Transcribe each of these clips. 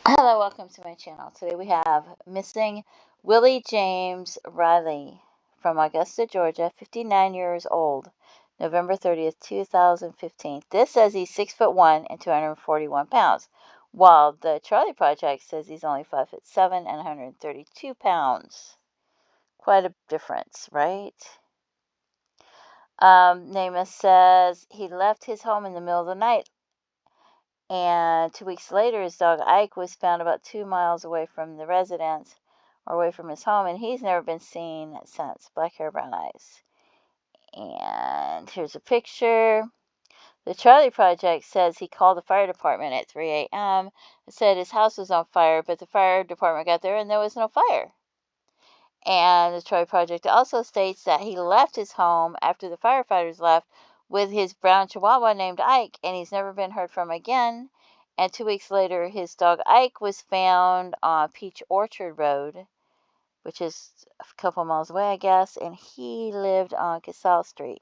Hello, welcome to my channel. Today we have missing Willie James Riley from Augusta, Georgia, 59 years old, November 30th, 2015. This says he's 6'1" and 241 pounds, while the Charlie Project says he's only 5'7" and 132 pounds. Quite a difference, right? Namath says he left his home in the middle of the night, and 2 weeks later, his dog Ike was found about 2 miles away from the residence or away from his home, and he's never been seen since. Black hair, brown eyes. And here's a picture. The Charlie Project says he called the fire department at 3 a.m. and said his house was on fire, but the fire department got there and there was no fire. And the Charlie Project also states that he left his home after the firefighters left with his brown chihuahua named Ike, and he's never been heard from again. And 2 weeks later, his dog Ike was found on Peach Orchard Road, which is a couple miles away, I guess, and he lived on Casale Street.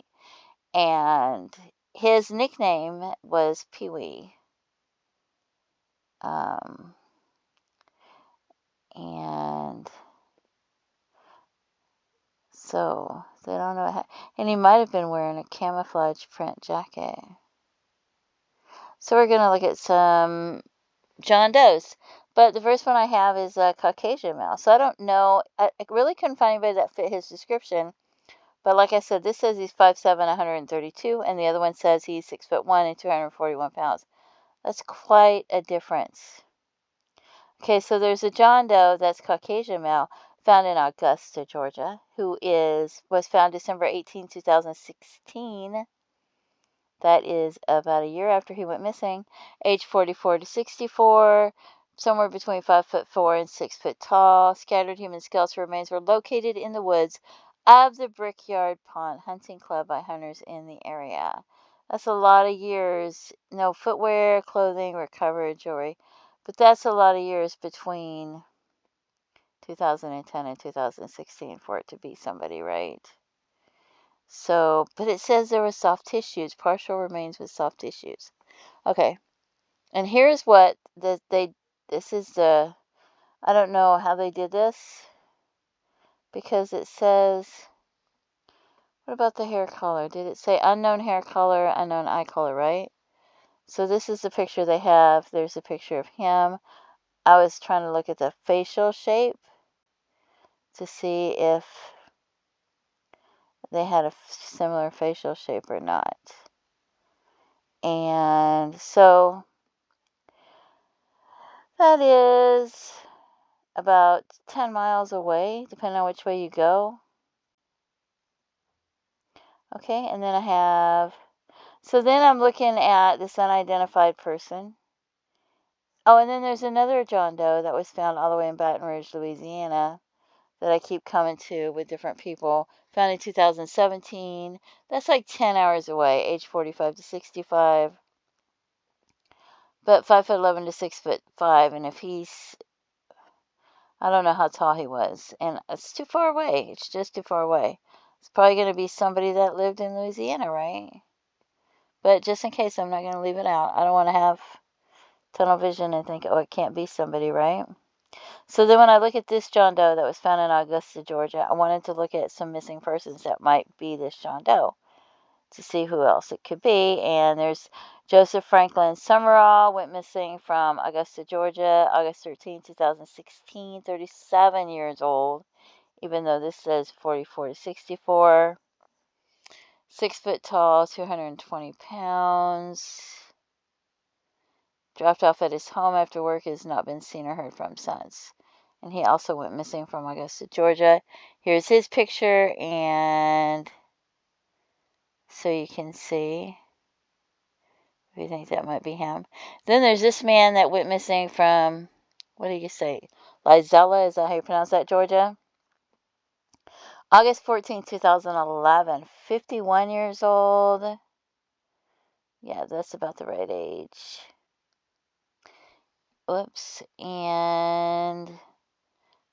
And his nickname was Pee-wee. And so they don't know how, and he might have been wearing a camouflage print jacket. So we're going to look at some John Does. But the first one I have is a Caucasian male. So I don't know. I really couldn't find anybody that fit his description. But like I said, this says he's 5'7", 132, and the other one says he's 6'1" and 241 pounds. That's quite a difference. Okay, so there's a John Doe that's Caucasian male found in Augusta, Georgia, who was found December 18, 2016. That is about a year after he went missing. Age 44 to 64, somewhere between 5'4" and 6 foot tall. Scattered human skeletal remains were located in the woods of the Brickyard Pond Hunting Club by hunters in the area. That's a lot of years. No footwear, clothing, recovered jewelry. But that's a lot of years between 2010 and 2016 for it to be somebody, right? So, but it says there was soft tissues, partial remains with soft tissues. Okay, and here's what this is the, I don't know how they did this, because it says, what about the hair color? Did it say unknown hair color, unknown eye color, right? So this is the picture they have. There's a picture of him. I was trying to look at the facial shape to see if they had a similar facial shape or not. And so that is about 10 miles away, depending on which way you go. Okay, and then I have, so then I'm looking at this unidentified person. Oh, and then there's another John Doe that was found all the way in Baton Rouge, Louisiana, that I keep coming to with different people. Found in 2017. That's like 10 hours away, age 45 to 65. But 5'11" to 6'5", and if he's, I don't know how tall he was, and it's too far away. It's just too far away. It's probably going to be somebody that lived in Louisiana, right? But just in case, I'm not going to leave it out. I don't want to have tunnel vision and think, oh, it can't be somebody, right? So then when I look at this John Doe that was found in Augusta, Georgia, I wanted to look at some missing persons that might be this John Doe to see who else it could be. And there's Joseph Franklin Summerall, went missing from Augusta, Georgia, August 13, 2016, 37 years old, even though this says 44 to 64. 6 foot tall, 220 pounds. Dropped off at his home after work, has not been seen or heard from since. And he also went missing from Augusta, Georgia. Here's his picture, and so you can see if you think that might be him. Then there's this man that went missing from, what do you say, Lizella, is that how you pronounce that, Georgia? August 14, 2011, 51 years old. Yeah, that's about the right age. Whoops. And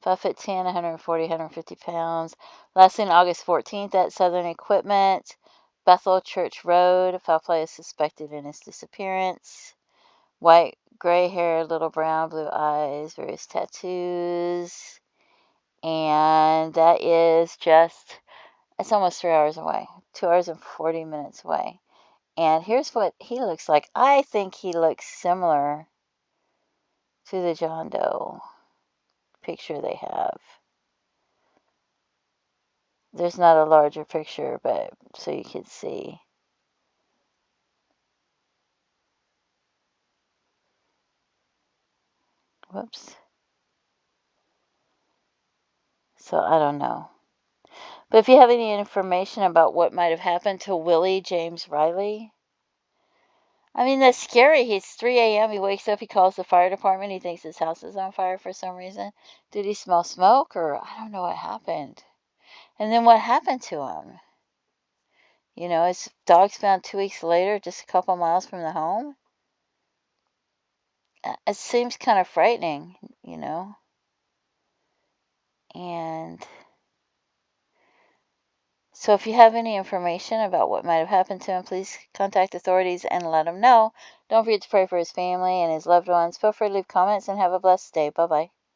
5'10", 140, 150 pounds. Last seen August 14th at Southern Equipment, Bethel Church Road. Foul play is suspected in his disappearance. white, gray hair, little brown, blue eyes, various tattoos. And that is just, it's almost 3 hours away, 2 hours and 40 minutes away. And here's what he looks like. I think he looks similar to the John Doe picture they have. There's not a larger picture, but so you can see. Whoops. So I don't know. But if you have any information about what might have happened to Willie James Riley, I mean, that's scary. It's 3 a.m. He wakes up, he calls the fire department. He thinks his house is on fire for some reason. Did he smell smoke, or I don't know what happened? And then what happened to him? You know, his dog's found 2 weeks later, just a couple miles from the home. It seems kind of frightening, you know. And so if you have any information about what might have happened to him, please contact authorities and let him know. Don't forget to pray for his family and his loved ones. Feel free to leave comments and have a blessed day. Bye-bye.